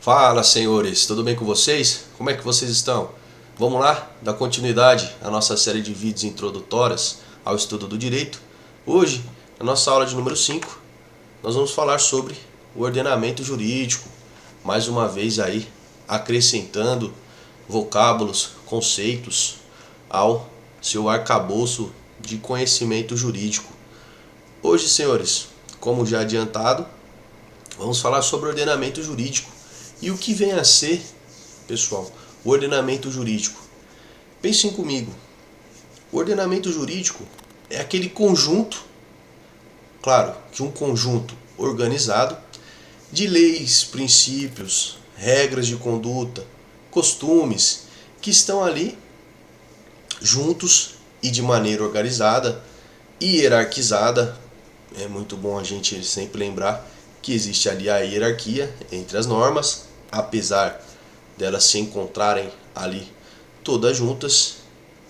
Fala, senhores, tudo bem com vocês? Como é que vocês estão? Vamos lá, dar continuidade à nossa série de vídeos introdutórias ao estudo do direito. Hoje, na nossa aula de número 5, nós vamos falar sobre o ordenamento jurídico. Mais uma vez aí, acrescentando vocábulos, conceitos ao seu arcabouço de conhecimento jurídico. Hoje, senhores, como já adiantado, vamos falar sobre ordenamento jurídico. E o que vem a ser, pessoal, o ordenamento jurídico? Pensem comigo. O ordenamento jurídico é aquele conjunto, claro, que um conjunto organizado de leis, princípios, regras de conduta, costumes que estão ali juntos e de maneira organizada e hierarquizada. É muito bom a gente sempre lembrar que existe ali a hierarquia entre as normas, apesar delas se encontrarem ali todas juntas,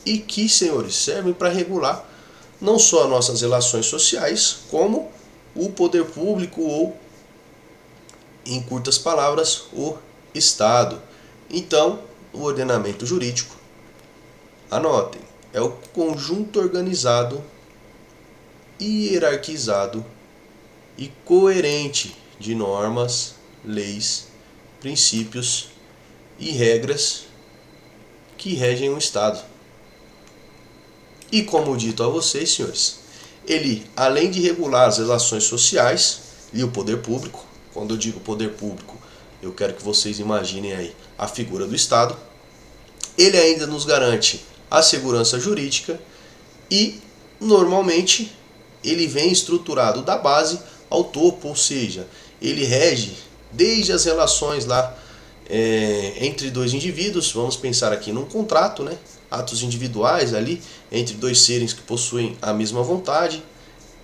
e que, senhores, servem para regular não só nossas relações sociais, como o poder público ou, em curtas palavras, o Estado. Então, o ordenamento jurídico, anotem, é o conjunto organizado, hierarquizado e coerente de normas, leis, princípios e regras que regem o Estado. E como dito a vocês, senhores, ele, além de regular as relações sociais e o poder público, quando eu digo poder público, eu quero que vocês imaginem aí a figura do Estado, ele ainda nos garante a segurança jurídica e, normalmente, ele vem estruturado da base ao topo, ou seja, ele rege desde as relações lá entre dois indivíduos, vamos pensar aqui num contrato, né? Atos individuais ali entre dois seres que possuem a mesma vontade,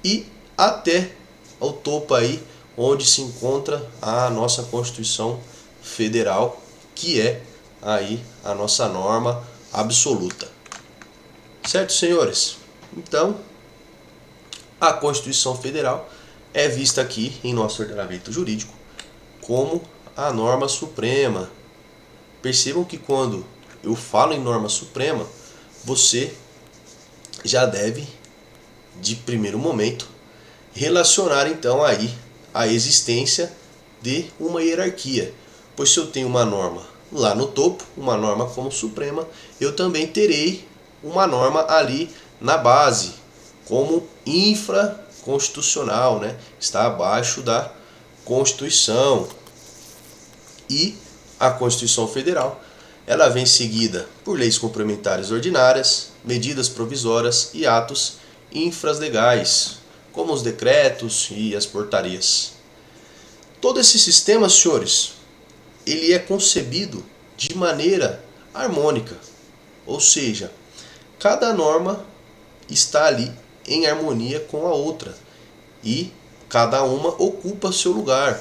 e até ao topo aí onde se encontra a nossa Constituição Federal, que é aí a nossa norma absoluta. Certo, senhores? Então, a Constituição Federal é vista aqui em nosso ordenamento jurídico como a norma suprema. Percebam que quando eu falo em norma suprema, você já deve, de primeiro momento, relacionar então aí a existência de uma hierarquia. Pois se eu tenho uma norma lá no topo, uma norma como suprema, eu também terei uma norma ali na base, como infraconstitucional, né? Está abaixo da Constituição. E a Constituição Federal, ela vem seguida por leis complementares ordinárias, medidas provisórias e atos infralegais, como os decretos e as portarias. Todo esse sistema, senhores, ele é concebido de maneira harmônica, ou seja, cada norma está ali em harmonia com a outra e cada uma ocupa seu lugar,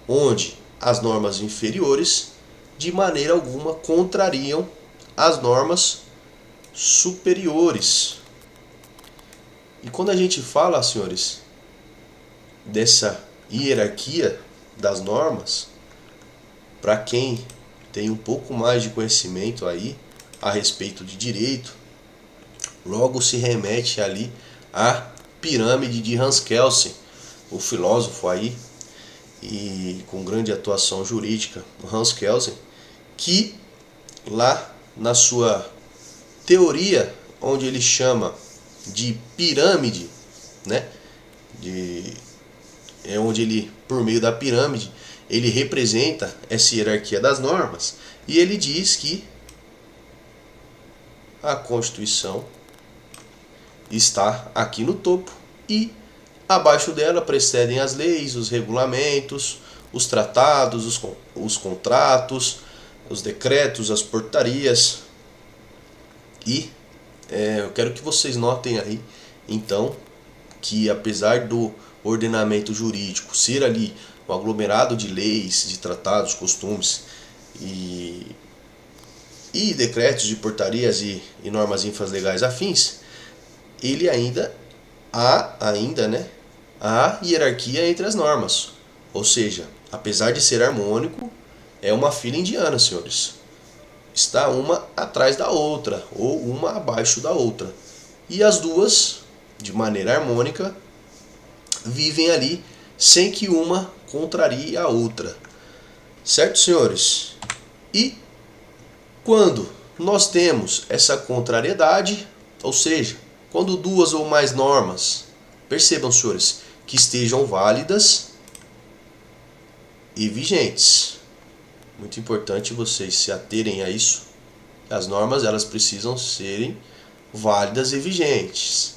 onde as normas inferiores de maneira alguma contrariam as normas superiores. E quando a gente fala, senhores, dessa hierarquia das normas, para quem tem um pouco mais de conhecimento aí a respeito de direito, logo se remete ali à pirâmide de Hans Kelsen, o filósofo aí e com grande atuação jurídica, Hans Kelsen, que lá na sua teoria, onde ele chama de pirâmide, né, onde ele, por meio da pirâmide, ele representa essa hierarquia das normas, e ele diz que a Constituição está aqui no topo e abaixo dela precedem as leis, os regulamentos, os tratados, os contratos, os decretos, as portarias. E eu quero que vocês notem aí, então, que apesar do ordenamento jurídico ser ali um aglomerado de leis, de tratados, costumes e decretos de portarias e normas infralegais afins, ele há, né, a hierarquia entre as normas. Ou seja, apesar de ser harmônico, é uma fila indiana, senhores. Está uma atrás da outra, ou uma abaixo da outra. E as duas, de maneira harmônica, vivem ali sem que uma contrarie a outra. Certo, senhores? E quando nós temos essa contrariedade, ou seja, quando duas ou mais normas, percebam, senhores, que estejam válidas e vigentes. Muito importante vocês se aterem a isso. As normas, elas precisam serem válidas e vigentes.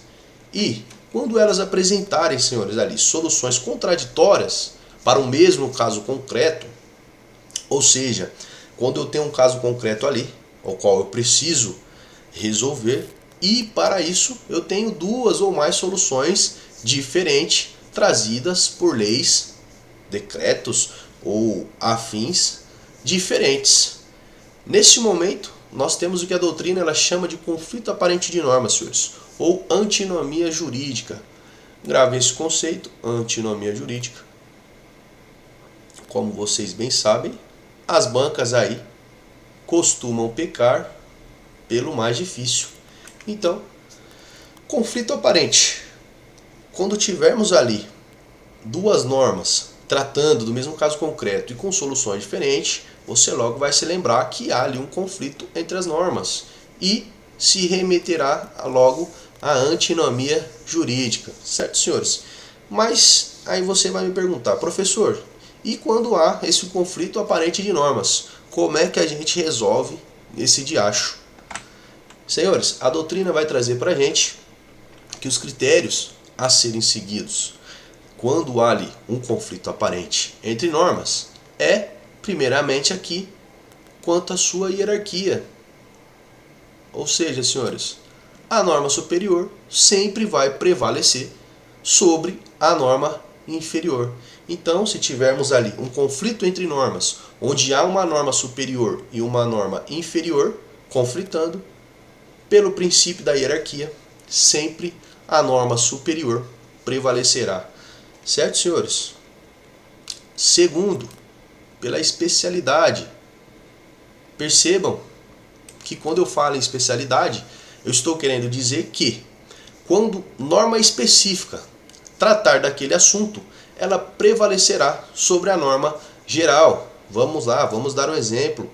E quando elas apresentarem, senhores, ali soluções contraditórias para o mesmo caso concreto, ou seja, quando eu tenho um caso concreto ali, ao qual eu preciso resolver, e para isso eu tenho duas ou mais soluções diferentes trazidas por leis, decretos ou afins diferentes. Neste momento, nós temos o que a doutrina ela chama de conflito aparente de normas, senhores, ou antinomia jurídica. Gravem esse conceito, antinomia jurídica. Como vocês bem sabem, as bancas aí costumam pecar pelo mais difícil. Então, conflito aparente. Quando tivermos ali duas normas tratando do mesmo caso concreto e com soluções diferentes, você logo vai se lembrar que há ali um conflito entre as normas e se remeterá logo à antinomia jurídica, certo, senhores? Mas aí você vai me perguntar, professor, e quando há esse conflito aparente de normas, como é que a gente resolve esse diacho? Senhores, a doutrina vai trazer para a gente que os critérios a serem seguidos quando há ali um conflito aparente entre normas é, primeiramente aqui, quanto à sua hierarquia. Ou seja, senhores, a norma superior sempre vai prevalecer sobre a norma inferior. Então, se tivermos ali um conflito entre normas, onde há uma norma superior e uma norma inferior conflitando, pelo princípio da hierarquia, sempre a norma superior prevalecerá. Certo, senhores? Segundo, pela especialidade. Percebam que quando eu falo em especialidade, eu estou querendo dizer que quando norma específica tratar daquele assunto, ela prevalecerá sobre a norma geral. Vamos lá, vamos dar um exemplo.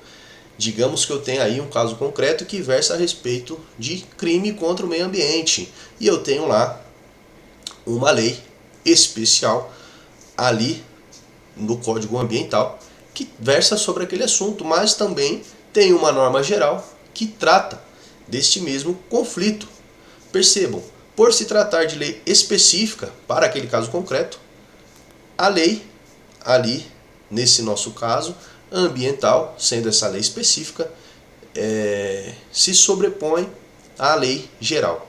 Digamos que eu tenho aí um caso concreto que versa a respeito de crime contra o meio ambiente. E eu tenho lá uma lei especial ali no Código Ambiental que versa sobre aquele assunto, mas também tem uma norma geral que trata deste mesmo conflito. Percebam, por se tratar de lei específica para aquele caso concreto, a lei ali, nesse nosso caso, ambiental, sendo essa lei específica, se sobrepõe à lei geral.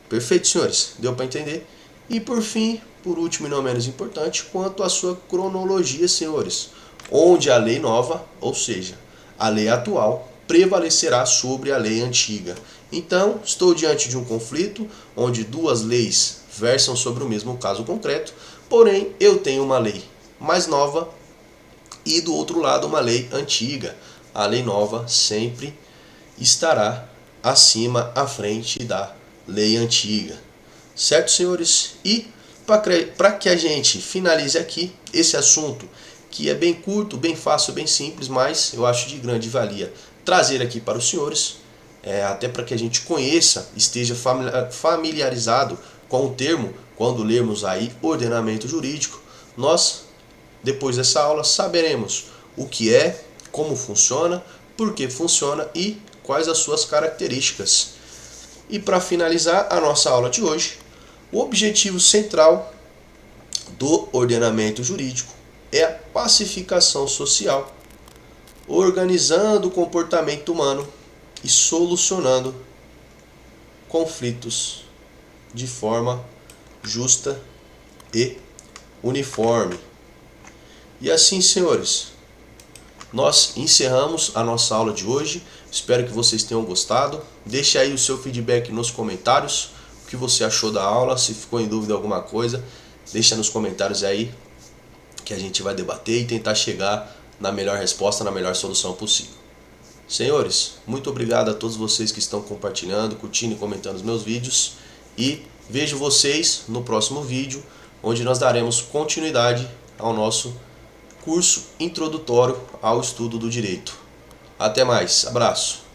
Perfeito, senhores? Deu para entender? E por fim, por último e não menos importante, quanto à sua cronologia, senhores, onde a lei nova, ou seja, a lei atual, prevalecerá sobre a lei antiga. Então, estou diante de um conflito onde duas leis versam sobre o mesmo caso concreto, porém eu tenho uma lei mais nova e do outro lado uma lei antiga. A lei nova sempre estará acima, à frente da lei antiga. Certo, senhores? E para que a gente finalize aqui esse assunto, que é bem curto, bem fácil, bem simples, mas eu acho de grande valia trazer aqui para os senhores, até para que a gente conheça, esteja familiarizado com o termo, quando lermos aí ordenamento jurídico, nós, depois dessa aula, saberemos o que é, como funciona, por que funciona e quais as suas características. E para finalizar a nossa aula de hoje, o objetivo central do ordenamento jurídico é a pacificação social, organizando o comportamento humano e solucionando conflitos de forma justa e uniforme. E assim, senhores, nós encerramos a nossa aula de hoje. Espero que vocês tenham gostado. Deixe aí o seu feedback nos comentários. O que você achou da aula, se ficou em dúvida alguma coisa, deixa nos comentários aí que a gente vai debater e tentar chegar na melhor resposta, na melhor solução possível. Senhores, muito obrigado a todos vocês que estão compartilhando, curtindo e comentando os meus vídeos, e vejo vocês no próximo vídeo, onde nós daremos continuidade ao nosso curso introdutório ao estudo do direito. Até mais, abraço!